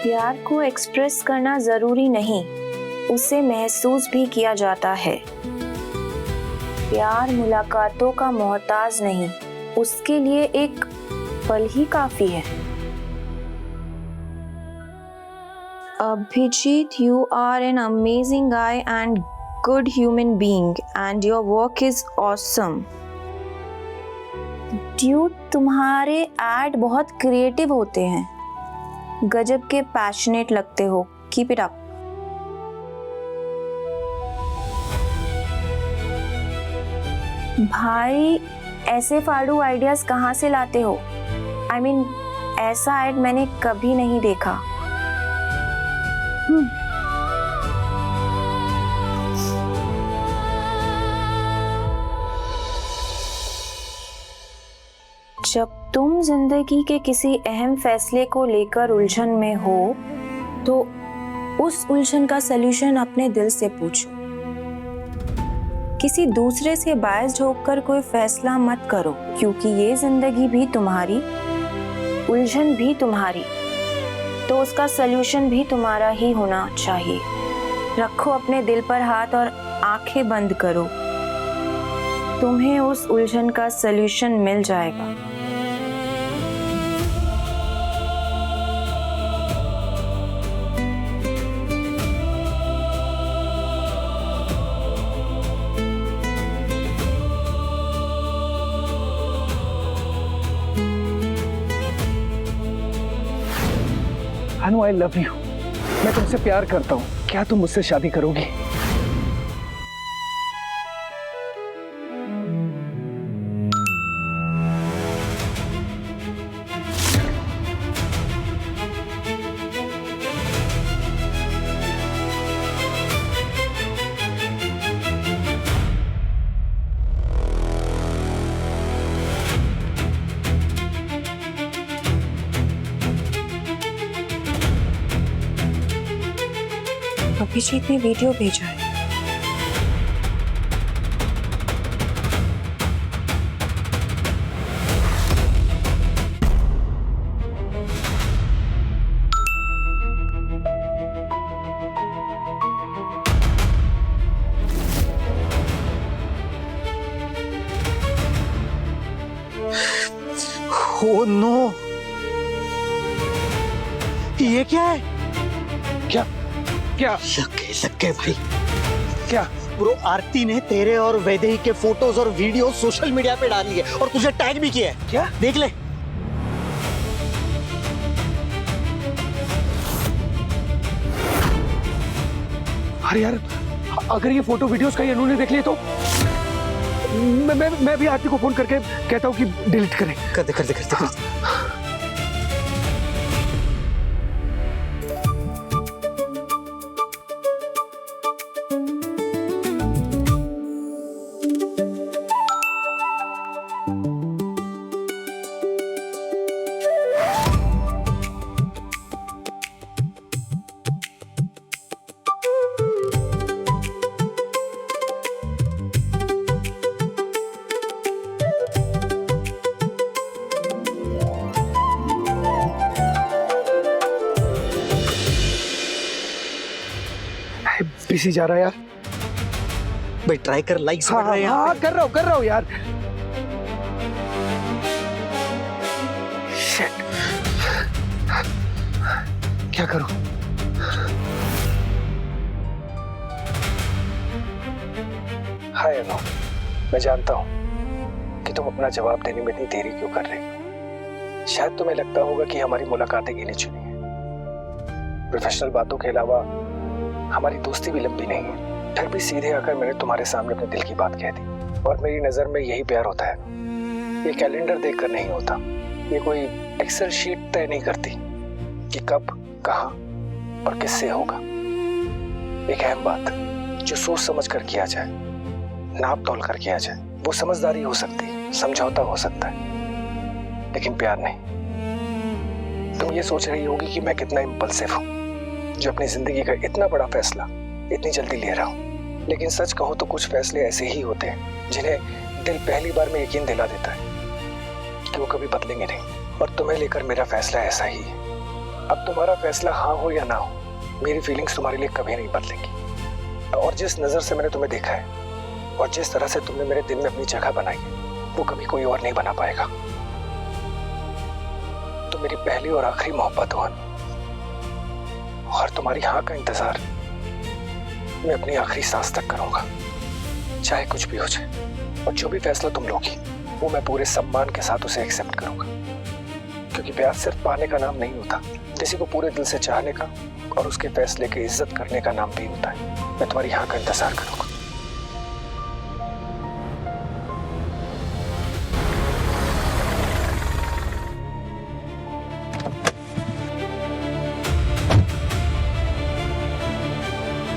प्यार को एक्सप्रेस करना जरूरी नहीं, उसे महसूस भी किया जाता है। प्यार मुलाकातों का मोहताज नहीं, उसके लिए एक पल ही काफी है। Abhijit, you are an amazing guy and good human being and your work is awesome. Dude, तुम्हारे एड बहुत क्रिएटिव होते हैं, गजब के पैशनेट लगते हो। Keep it up. भाई, ऐसे फाड़ू आइडियाज कहाँ से लाते हो? I mean, ऐसा एड मैंने कभी नहीं देखा। जब तुम जिंदगी के किसी अहम फैसले को लेकर उलझन में हो तो उस उलझन का सलूशन अपने दिल से पूछो। किसी दूसरे से बायस्ड होकर कोई फैसला मत करो, क्योंकि ये जिंदगी भी तुम्हारी, उलझन भी तुम्हारी, तो उसका सलूशन भी तुम्हारा ही होना चाहिए। रखो अपने दिल पर हाथ और आंखें बंद करो, तुम्हें उस उलझन का सलूशन मिल जाएगा। अनु, I love you। मैं तुमसे प्यार करता हूँ, क्या तुम मुझसे शादी करोगी? अभिजीत ने वीडियो भेजा है। ओह नो, ये क्या है? क्या क्या लग गए भाई। क्या ब्रो, आरती ने तेरे और वैदेही के फोटोज और वीडियो सोशल मीडिया पे डाली है और तुझे टैग भी किया है। क्या? देख ले। अरे यार, अगर ये फोटो वीडियोस कहीं अनु ने देख लिए तो मैं भी आरती को फोन करके कहता हूँ कि डिलीट करें। कर दे। बिजी जा रहा है यार। भाई ट्राई कर, लाइक्स बढ़ रहे हैं। हाँ, कर रहा हूँ यार। शिट, क्या करूं? हाय अनु, मैं जानता हूं कि तुम अपना जवाब देने में इतनी देरी क्यों कर रही हो। शायद तुम्हें लगता होगा कि हमारी मुलाकातें गिनी चुनी है। प्रोफेशनल बातों के अलावा हमारी दोस्ती भी लंबी नहीं है। फिर भी सीधे आकर मैंने तुम्हारे सामने अपने दिल की बात कह दी, और मेरी नजर में यही प्यार होता है। ये कैलेंडर देखकर नहीं होता, ये कोई एक्सेल शीट तय नहीं करती कि कब, कहां और किससे होगा। एक अहम बात जो सोच समझ कर किया जाए, नाप तोल कर किया जाए, वो समझदारी हो सकती है, समझौता हो सकता है, लेकिन प्यार नहीं। तुम ये सोच रही होगी कि मैं कितना इम्पल्सिव हूँ जो अपनी जिंदगी का इतना बड़ा फैसला इतनी जल्दी ले रहा हूँ, लेकिन सच कहूँ तो कुछ फैसले ऐसे ही होते हैं जिन्हें दिल पहली बार में यकीन दिला देता है कि वो कभी बदलेंगे नहीं। और तुम्हें लेकर मेरा फैसला ऐसा ही है। अब तुम्हारा फैसला हाँ हो या ना हो, मेरी फीलिंग्स तुम्हारे लिए कभी नहीं बदलेंगी। और जिस नजर से मैंने तुम्हें देखा है और जिस तरह से तुमने मेरे दिल में अपनी जगह बनाई है, वो कभी कोई और नहीं बना पाएगा। तुम मेरी पहली और आखिरी मोहब्बत हो अनु, और तुम्हारी हाँ का इंतजार मैं अपनी आखिरी सांस तक करूंगा, चाहे कुछ भी हो जाए। और जो भी फैसला तुम लोगी वो मैं पूरे सम्मान के साथ उसे एक्सेप्ट करूंगा, क्योंकि प्यार सिर्फ पाने का नाम नहीं होता, किसी को पूरे दिल से चाहने का और उसके फैसले की इज्जत करने का नाम भी होता है। मैं तुम्हारी हाँ का इंतजार करूंगा।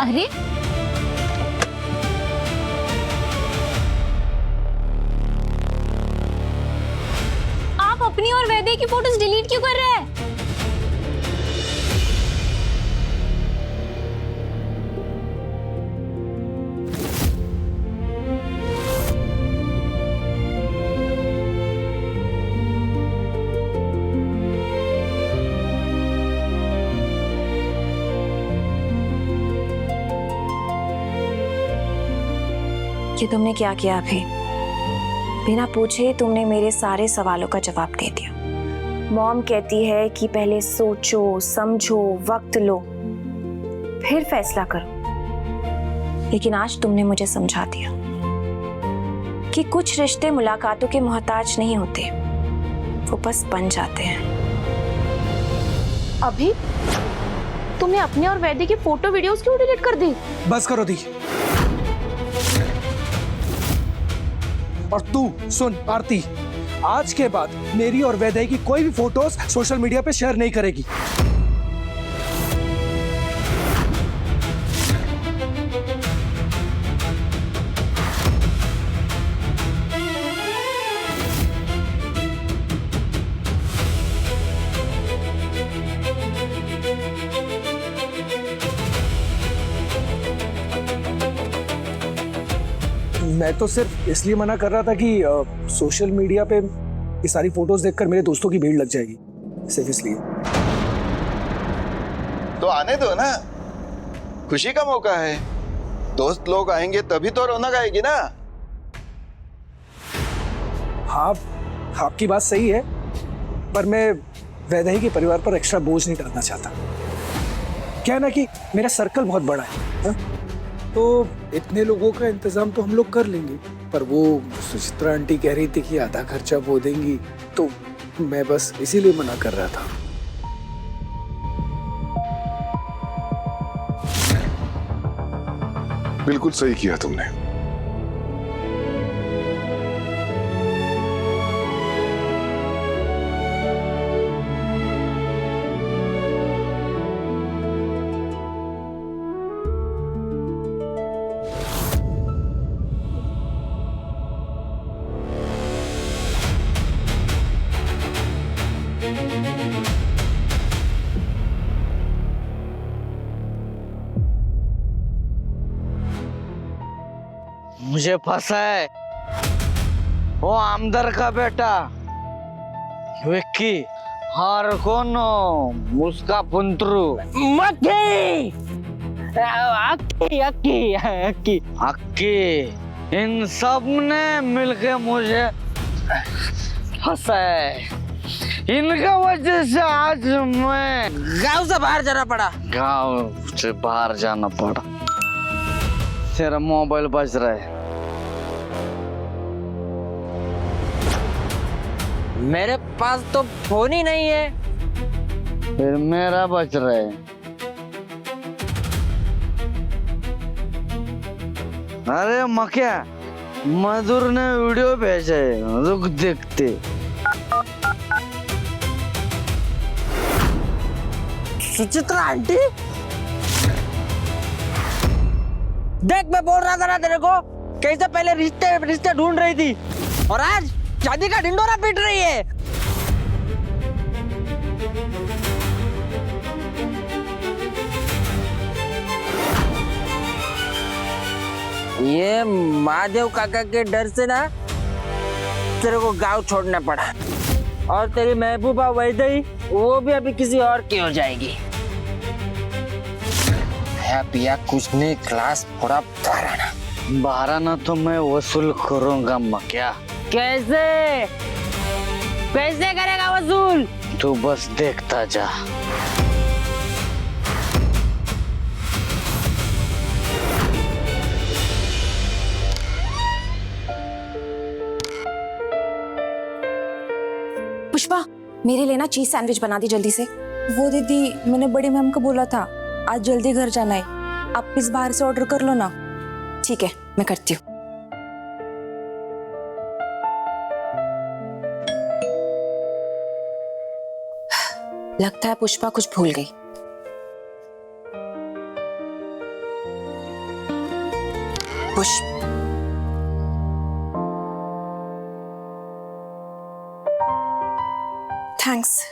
अरे आप अपनी और वैदे की फोटोज डिलीट क्यों कर रहे हैं? ये तुमने क्या किया अभी? बिना पूछे तुमने मेरे सारे सवालों का जवाब दे दिया। मॉम कहती है कि पहले सोचो, समझो, वक्त लो, फिर फैसला करो। लेकिन आज तुमने मुझे समझा दिया कि कुछ रिश्ते मुलाकातों के मोहताज नहीं होते, वो बस बन जाते हैं। अभी तुमने अपने और वैदे की फोटो वीडियोस क्यों डिलीट कर दी? बस करो दी। और तू सुन आरती, आज के बाद मेरी और वैदेही की कोई भी फोटोज सोशल मीडिया पे शेयर नहीं करेगी। मैं तो सिर्फ इसलिए मना कर रहा था कि सोशल मीडिया पे ये सारी फोटोज देखकर मेरे दोस्तों की भीड़ लग जाएगी, सिर्फ इसलिए। तो आने दो ना, खुशी का मौका है। दोस्त लोग आएंगे तभी तो रौनक आएगी ना। हाँ, आपकी बात सही है, पर मैं वैदेही के परिवार पर एक्स्ट्रा बोझ नहीं डालना चाहता। क्या है ना कि मेरा सर्कल बहुत बड़ा है, हा? तो इतने लोगों का इंतजाम तो हम लोग कर लेंगे, पर वो सुचित्रा आंटी कह रही थी कि आधा खर्चा वो देंगी, तो मैं बस इसीलिए मना कर रहा था। बिल्कुल सही किया तुमने। मुझे फंसा है वो आमदर का बेटा विक्की, और कौन उसका पुंतरू मक्की, अक्की अक्की अक्की अक्की। इन सब ने मिलके मुझे फंसा है। इनका वजह से आज मैं गांव से बाहर जाना पड़ा। गांव से बाहर जाना पड़ा। तेरा मोबाइल बज रहा है। मेरे पास तो फोन ही नहीं है। फिर मेरा बज रहा है। अरे मक्या, मधुर ने वीडियो भेजा है, रुक देखते। सुचित्रा आंटी, देख मैं बोल रहा था ना तेरे को, कैसे पहले रिश्ते रिश्ते ढूंढ रही थी और आज शादी का ढिंडोरा पीट रही है। ये महादेव काका के डर से ना तेरे को गांव छोड़ना पड़ा। और तेरी महबूबा वैदेही वो भी अभी किसी और की हो जाएगी। खाया पिया कुछ नहीं, क्लास पूरा भराना। बहाराना तो मैं वसूल करूंगा मक्या। कैसे कैसे करेगा वसूल? तू बस देखता जा। पुष्पा, मेरे लिए ना चीज सैंडविच बना दी जल्दी से। वो दीदी, मैंने बड़ी मैम को बोला था आज जल्दी घर जाना है, आप इस बाहर से ऑर्डर कर लो ना। ठीक है, मैं करती हूँ। लगता है पुष्पा कुछ भूल गई। पुष्प, थैंक्स।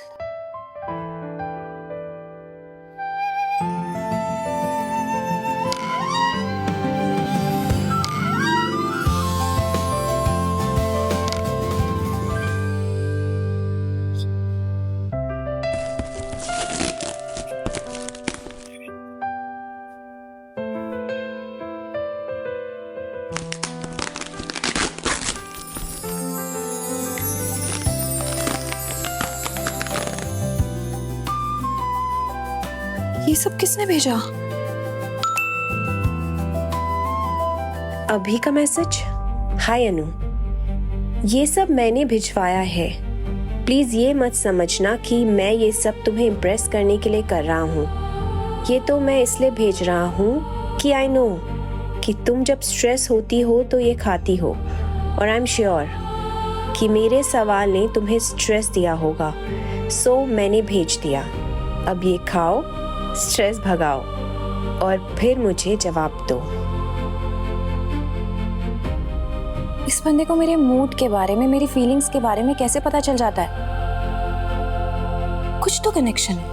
ये सब किसने भेजा? अभी का मैसेज। हाय अनु, ये सब मैंने भिजवाया है। प्लीज ये मत समझना कि मैं ये सब तुम्हें इम्प्रेस करने के लिए कर रहा हूँ। ये तो मैं इसलिए भेज रहा हूँ कि आई नो कि तुम जब स्ट्रेस होती हो तो ये खाती हो, और आई एम श्योर कि मेरे सवाल ने तुम्हें स्ट्रेस दिया होगा, सो मैंने भेज दिया। अब ये खाओ, स्ट्रेस भगाओ और फिर मुझे जवाब दो। इस बंदे को मेरे मूड के बारे में, मेरी फीलिंग्स के बारे में कैसे पता चल जाता है? कुछ तो कनेक्शन है।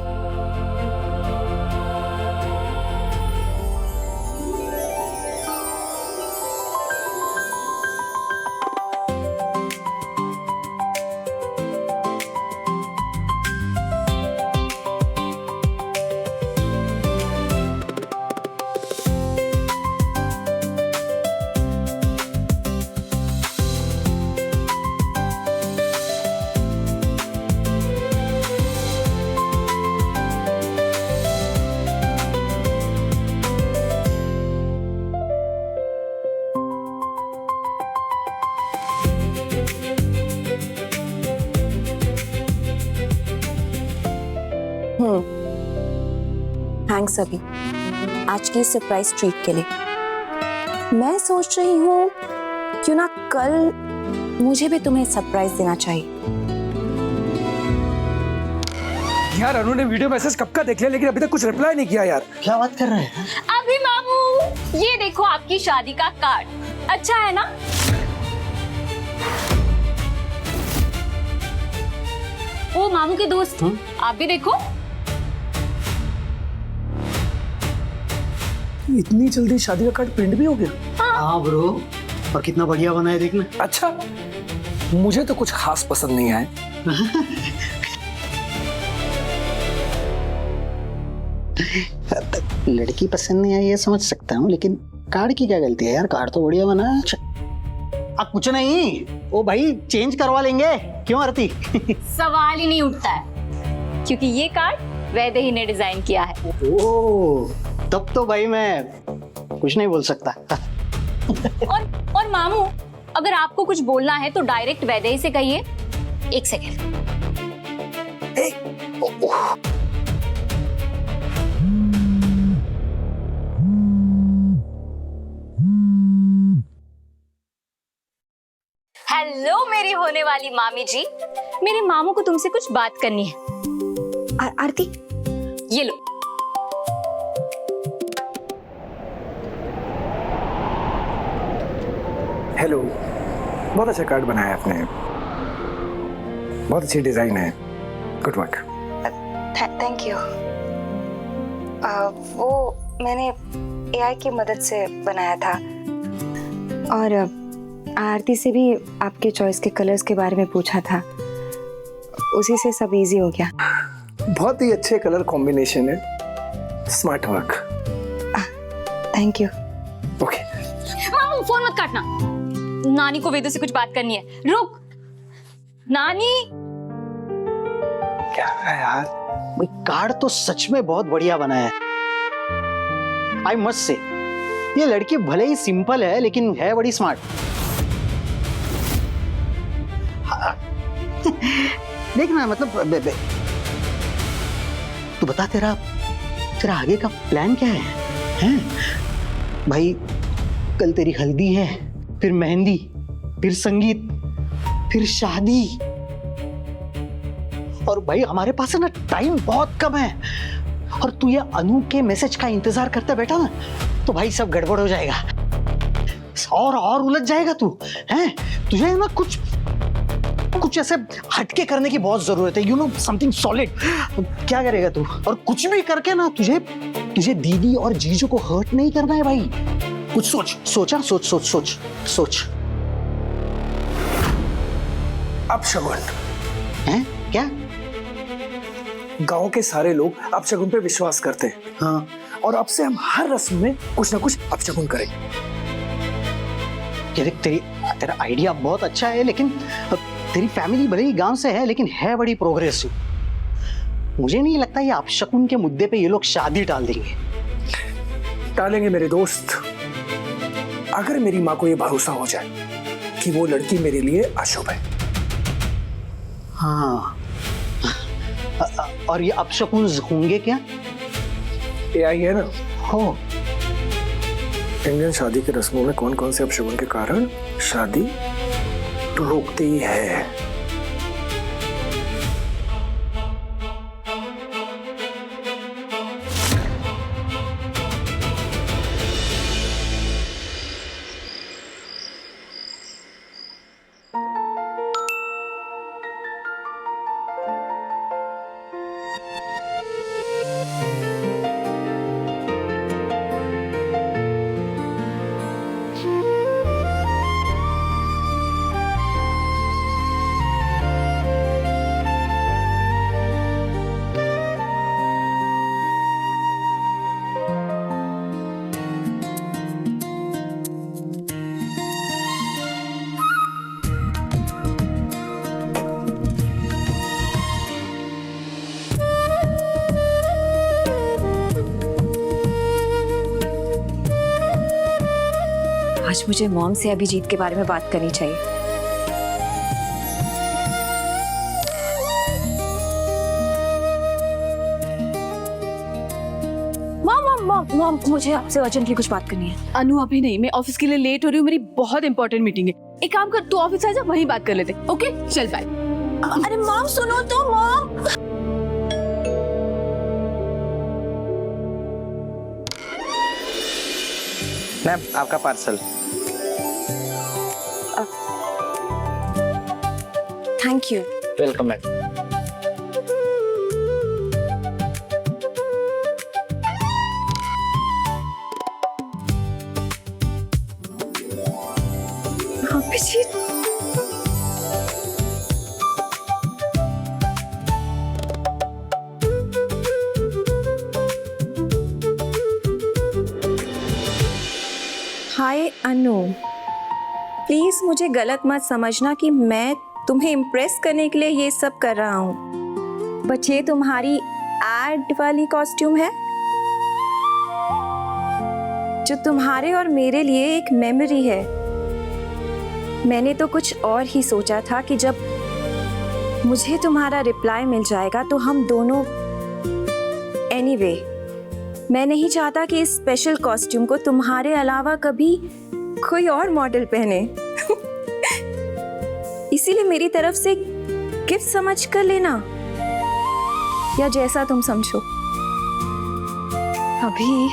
थैंक्स अभी, आज की सरप्राइज ट्रीट के लिए। मैं सोच रही हूँ क्यों ना कल मुझे भी तुम्हें सरप्राइज देना चाहिए। यार अनु ने वीडियो मैसेज कब का देख लिया, लेकिन अभी तक कुछ रिप्लाई नहीं किया यार। क्या बात कर रहे हैं? अभी मामू, ये देखो आपकी शादी का कार्ड। अच्छा है ना? ओ मामू के दोस्त, आप भी देखो। इतनी जल्दी शादी का कार्ड प्रिंट भी हो गया? हाँ ब्रो, और कितना बढ़िया बना है देखना। अच्छा, मुझे तो कुछ खास पसंद नहीं आया। लड़की पसंद नहीं आई ये समझ सकता हूँ, लेकिन कार्ड की क्या गलती है यार? कार्ड तो बढ़िया बना है। अब कुछ नहीं, ओ भाई चेंज करवा लेंगे, क्यों आरती? सवाल ही नहीं उठता है, क्योंकि ये कार्ड वैदेही ने डिजाइन किया है। ओह, तब तो भाई मैं कुछ नहीं बोल सकता। और मामू, अगर आपको कुछ बोलना है तो डायरेक्ट वैदेही से कहिए। एक सेकेंड। हेलो मेरी होने वाली मामी जी, मेरे मामू को तुमसे कुछ बात करनी है। आरती, ये लो। हेलो, बहुत अच्छा कार्ड बनाया आपने, बहुत अच्छी डिजाइन है, गुड वर्क। Thank you. वो मैंने एआई की मदद से बनाया था, और आरती से भी आपके चॉइस के कलर्स के बारे में पूछा था। उसी से सब इजी हो गया। बहुत ही अच्छे कलर कॉम्बिनेशन है, smart work. Thank you. Okay मामू फोन मत काटना, नानी को वेदू से कुछ बात करनी है। रुक नानी। क्या है यार? भाई कार्ड तो सच में बहुत बढ़िया बना है। आई मस्ट से ये लड़की भले ही सिंपल है लेकिन है बड़ी स्मार्ट। देखना मतलब तू बता, तेरा आगे का प्लान क्या है? हैं? भाई कल तेरी हल्दी है, फिर मेहंदी, फिर संगीत, फिर शादी, और भाई हमारे पास है ना टाइम बहुत कम है, और तू ये अनु के मैसेज का इंतजार करते बैठा ना तो भाई सब गड़बड़ हो जाएगा और उलझ जाएगा तू। हैं? तुझे ना कुछ ऐसे हटके करने की बहुत जरूरत है, यू नो समथिंग सॉलिड। क्या करेगा तू? और कुछ भी करके ना तुझे दीदी और जीजू को हर्ट नहीं करना है भाई। कुछ सोच। अपशगुन। हैं? क्या? गांव के सारे लोग अपशगुन पे विश्वास करते हैं। हाँ, और अब से हम हर रस्म में कुछ ना कुछ अपशगुन करेंगे। तेरा आइडिया बहुत अच्छा है, लेकिन तेरी फैमिली भले ही गांव से है लेकिन है बड़ी प्रोग्रेसिव। मुझे नहीं लगता ये अपशकुन के मुद्दे पे ये लोग शादी टाल देंगे। टालेंगे मेरे दोस्त, अगर मेरी माँ को ये भरोसा हो जाए कि वो लड़की मेरे लिए अशुभ है। हाँ, और ये अपशकुन होंगे क्या? AI है ना, हो। इंडियन शादी की रस्मों में कौन कौन से अपशगुन के कारण शादी रोकती है। आज मुझे मॉम से अभिजीत के बारे में बात करनी चाहिए। मॉम, मुझे आपसे अर्जेंटली कुछ बात करनी है। अनु अभी नहीं, मैं ऑफिस के लिए लेट हो रही हूँ, मेरी बहुत इंपॉर्टेंट मीटिंग है। एक काम कर, तू ऑफिस आ जा, वहीं बात कर लेते। ओके चल बाय। अरे मॉम सुनो तो, मॉम। मैम आपका parcel. Thank you. Welcome ma'am. Abhijeet, hi Anu, please मुझे गलत मत समझना कि मैं तुम्हें इम्प्रेस करने के लिए ये सब कर रहा हूँ, बट ये तुम्हारी एड वाली कॉस्ट्यूम है जो तुम्हारे और मेरे लिए एक मेमोरी है। मैंने तो कुछ और ही सोचा था कि जब मुझे तुम्हारा रिप्लाई मिल जाएगा तो हम दोनों एनीवे, मैं नहीं चाहता कि इस स्पेशल कॉस्ट्यूम को तुम्हारे अलावा कभी कोई और मॉडल पहने। इसीलिए मेरी तरफ से गिफ्ट समझ कर लेना, या जैसा तुम समझो। अभी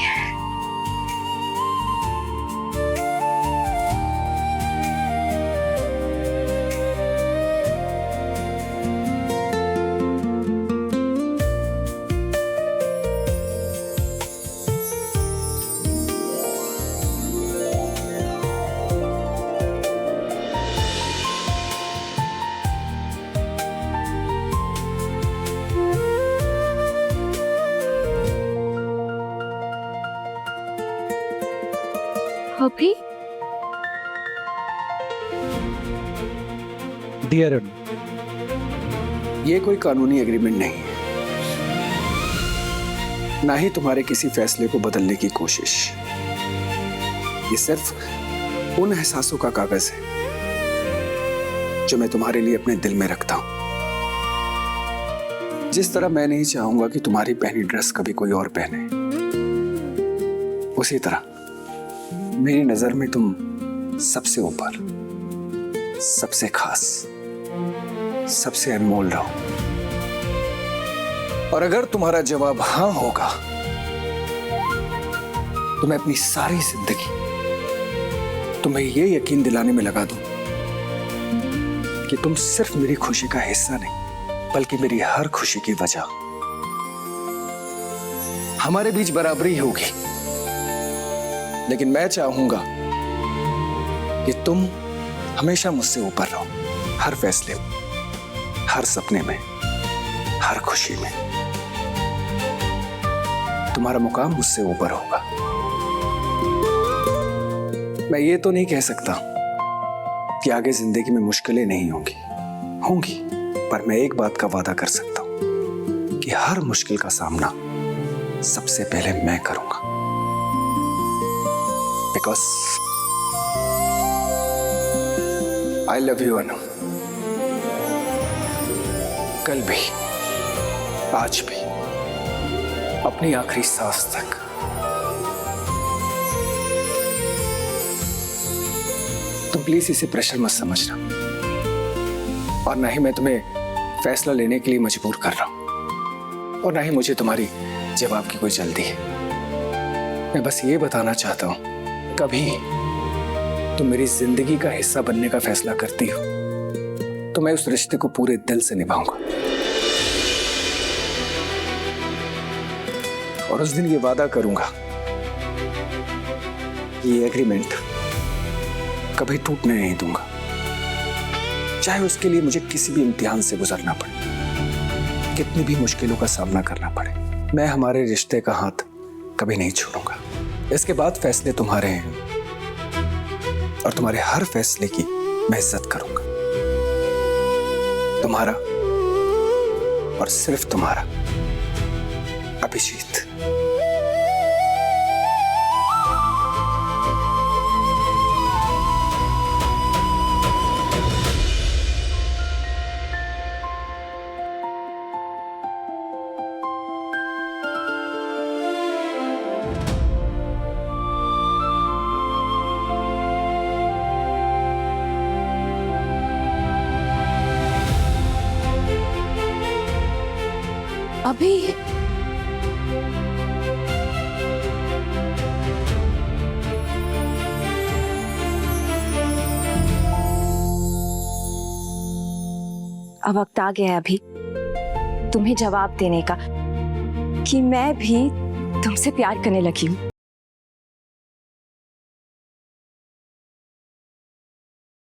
अभी डियर अनु, ये कोई कानूनी एग्रीमेंट नहीं है, ना ही तुम्हारे किसी फैसले को बदलने की कोशिश। ये सिर्फ उन एहसासों का कागज है जो मैं तुम्हारे लिए अपने दिल में रखता हूं। जिस तरह मैं नहीं चाहूंगा कि तुम्हारी पहनी ड्रेस कभी कोई और पहने, उसी तरह मेरी नजर में तुम सबसे ऊपर, सबसे खास, सबसे अनमोल रहो। और अगर तुम्हारा जवाब हां होगा तो मैं अपनी सारी जिंदगी तुम्हें यह यकीन दिलाने में लगा दूं कि तुम सिर्फ मेरी खुशी का हिस्सा नहीं, बल्कि मेरी हर खुशी की वजह। हमारे बीच बराबरी होगी, लेकिन मैं चाहूंगा कि तुम हमेशा मुझसे ऊपर रहो, हर फैसले में, हर सपने में, हर खुशी में। तुम्हारा मुकाम मुझसे ऊपर होगा। मैं ये तो नहीं कह सकता कि आगे जिंदगी में मुश्किलें नहीं होंगी, पर मैं एक बात का वादा कर सकता हूं कि हर मुश्किल का सामना सबसे पहले मैं करूंगा, बिकॉज आई लव यू अनु। कल भी, आज भी, अपनी आखिरी सांस तक। तुम प्लीज इसे प्रेशर मत समझना, और ना ही मैं तुम्हें फैसला लेने के लिए मजबूर कर रहा हूं, और ना ही मुझे तुम्हारी जवाब की कोई जल्दी है। मैं बस ये बताना चाहता हूं, कभी तुम मेरी जिंदगी का हिस्सा बनने का फैसला करती हो तो मैं उस रिश्ते को पूरे दिल से निभाऊंगा, और उस दिन ये वादा करूंगा कि ये एग्रीमेंट कभी टूटने नहीं दूंगा, चाहे उसके लिए मुझे किसी भी इम्तिहान से गुजरना पड़े, कितनी भी मुश्किलों का सामना करना पड़े। मैं हमारे रिश्ते का हाथ कभी नहीं छोड़ूंगा। इसके बाद फैसले तुम्हारे हैं, और तुम्हारे हर फैसले की मैं इज्जत करूंगा। तुम्हारा और सिर्फ तुम्हारा, अभिजीत। अभी अब वक्त आ गया है अभी तुम्हें जवाब देने का कि मैं भी तुमसे प्यार करने लगी हूँ।